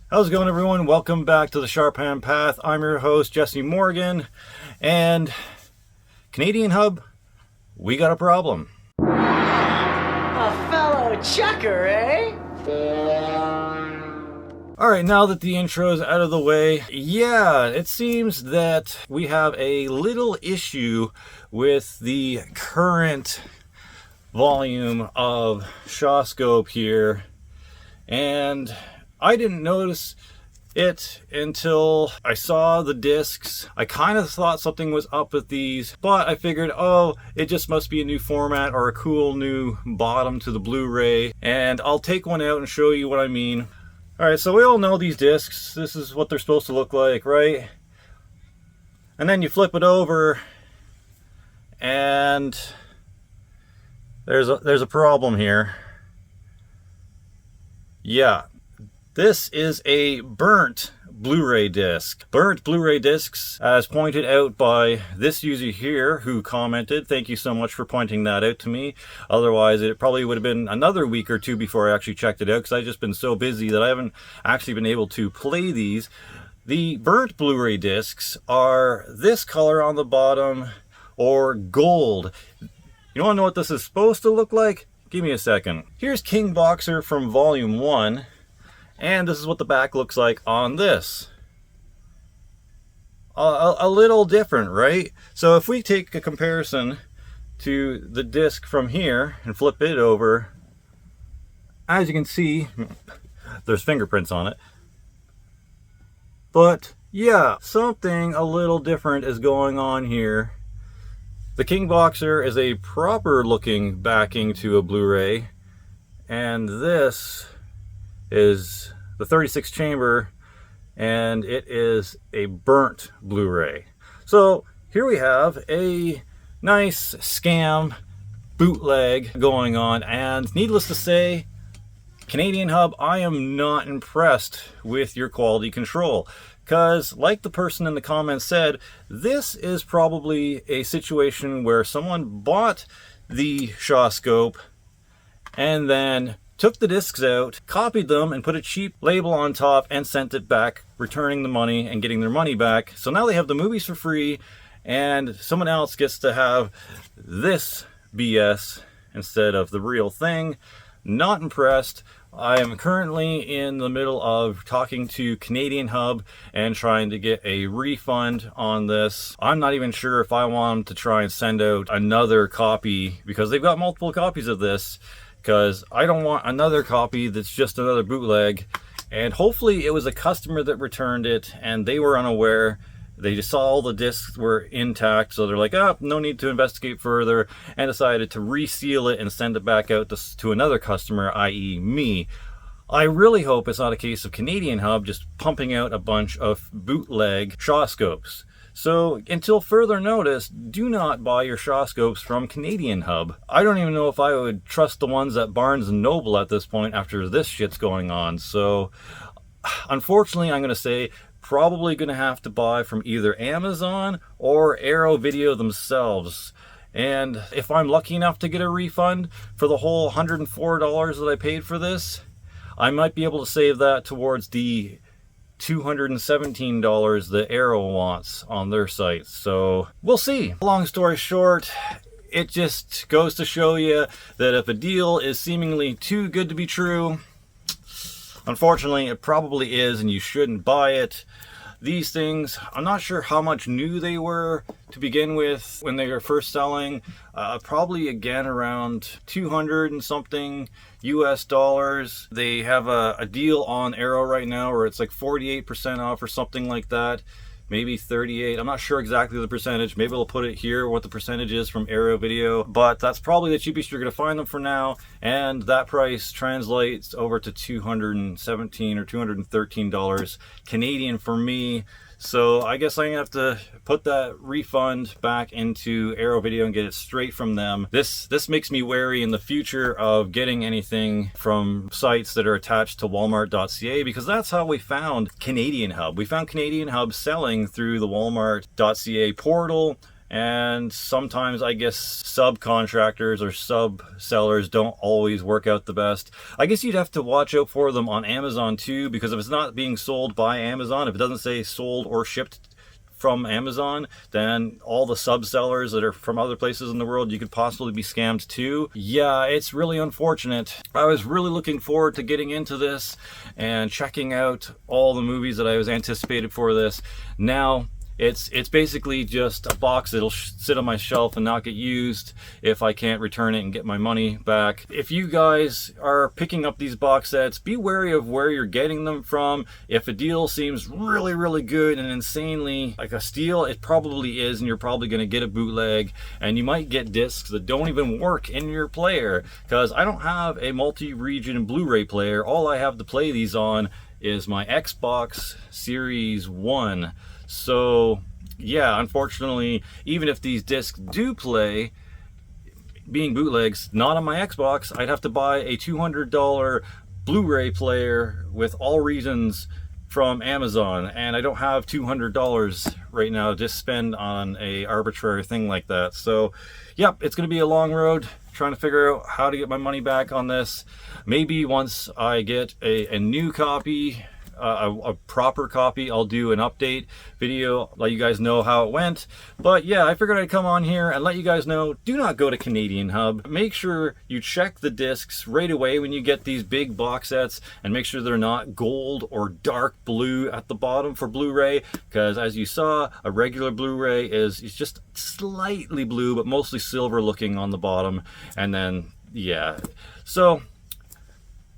How's it going, everyone? Welcome back to the Sharp Hand Path. I'm your host, Jesse Morgan, and Canadian Hub, we got a problem. A fellow chucker, eh? Alright, now that the intro's out of the way, yeah, it seems that we have a little issue with the current volume of Shawscope here, and I didn't notice it until I saw the discs. I kind of thought something was up with these, but I figured, oh, it just must be a new format or a cool new bottom to the Blu-ray, and I'll take one out and show you what I mean. Alright, so we all know these discs. This is what they're supposed to look like, right? And then you flip it over, and there's a problem here. Yeah. This is a burnt Blu-ray disc. Burnt Blu-ray discs, as pointed out by this user here who commented. Thank you so much for pointing that out to me. Otherwise, it probably would have been another week or two before I actually checked it out, because I've just been so busy that I haven't actually been able to play these. The burnt Blu-ray discs are this color on the bottom, or gold. You want to know what this is supposed to look like? Give me a second. Here's King Boxer from Volume 1. And this is what the back looks like on this. A little different, right? So if we take a comparison to the disc from here and flip it over, as you can see, there's fingerprints on it. But yeah, something a little different is going on here. The King Boxer is a proper looking backing to a Blu-ray, and this is the 36 chamber, and it is a burnt Blu-ray. So here we have a nice scam bootleg going on, and needless to say, Canadian Hub, I am not impressed with your quality control, because like the person in the comments said, this is probably a situation where someone bought the Shawscope and then took the discs out, copied them, and put a cheap label on top and sent it back, returning the money and getting their money back. So now they have the movies for free, and someone else gets to have this BS instead of the real thing. Not impressed. I am currently in the middle of talking to Canadian Hub and trying to get a refund on this. I'm not even sure if I want them to try and send out another copy, because they've got multiple copies of this, because I don't want another copy that's just another bootleg. And hopefully it was a customer that returned it and they were unaware. They just saw all the discs were intact, so they're like, oh, no need to investigate further, and decided to reseal it and send it back out to another customer, i.e. me. I really hope it's not a case of Canadian Hub just pumping out a bunch of bootleg Shawscopes. So until further notice, do not buy your Shawscopes from Canadian Hub. I don't even know if I would trust the ones at Barnes & Noble at this point after this shit's going on. So unfortunately, I'm going to say probably going to have to buy from either Amazon or Arrow Video themselves. And if I'm lucky enough to get a refund for the whole $104 that I paid for this, I might be able to save that towards the $217 that Arrow wants on their site. So we'll see. Long story short, it just goes to show you that if a deal is seemingly too good to be true, unfortunately it probably is, and you shouldn't buy it. These things, I'm not sure how much new they were to begin with when they were first selling. Probably again around 200 and something US dollars. They have a deal on Arrow right now where it's like 48% off or something like that. Maybe 38. I'm not sure exactly the percentage. Maybe I'll put it here what the percentage is from Arrow Video, but that's probably the cheapest you're going to find them for now, and that price translates over to $217 or $213 Canadian for me. So I guess I'm gonna have to put that refund back into Arrow Video and get it straight from them. This makes me wary in the future of getting anything from sites that are attached to Walmart.ca, because that's how we found Canadian Hub. We found Canadian Hub selling through the Walmart.ca portal, and sometimes I guess subcontractors or sub sellers don't always work out the best. I guess you'd have to watch out for them on Amazon too, because if it's not being sold by Amazon, if it doesn't say sold or shipped from Amazon, then all the sub sellers that are from other places in the world, you could possibly be scammed too. Yeah, it's really unfortunate. I was really looking forward to getting into this and checking out all the movies that I was anticipated for this. Now it's basically just a box that'll sit on my shelf and not get used if I can't return it and get my money back. If you guys are picking up these box sets, be wary of where you're getting them from. If a deal seems really, really good and insanely like a steal, it probably is, and you're probably going to get a bootleg, and you might get discs that don't even work in your player, because I don't have a multi-region Blu-ray player. All I have to play these on is my Xbox Series 1. So yeah, unfortunately, even if these discs do play, being bootlegs, not on my Xbox, I'd have to buy a $200 Blu-ray player with all regions from Amazon, and I don't have $200 right now to just spend on a arbitrary thing like that. So yep, it's going to be a long road trying to figure out how to get my money back on this. Maybe once I get a new copy, a proper copy, I'll do an update video, let you guys know how it went. But yeah, I figured I'd come on here and let you guys know, do not go to Canadian Hub. Make sure you check the discs right away when you get these big box sets, and make sure they're not gold or dark blue at the bottom for Blu-ray, because as you saw, a regular Blu-ray is just slightly blue but mostly silver looking on the bottom. And then yeah, so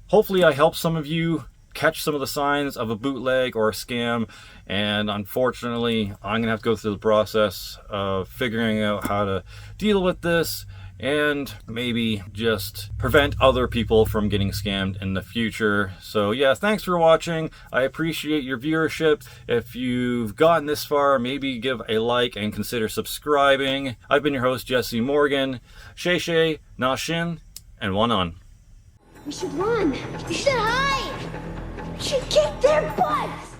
hopefully I helped some of you catch some of the signs of a bootleg or a scam, and unfortunately I'm gonna have to go through the process of figuring out how to deal with this and maybe just prevent other people from getting scammed in the future. So yeah, thanks for watching. I appreciate your viewership. If you've gotten this far, maybe give a like and consider subscribing. I've been your host, Jesse Morgan. Shei Na Shin, and one on. We should run. We should hide. We should kick their butts.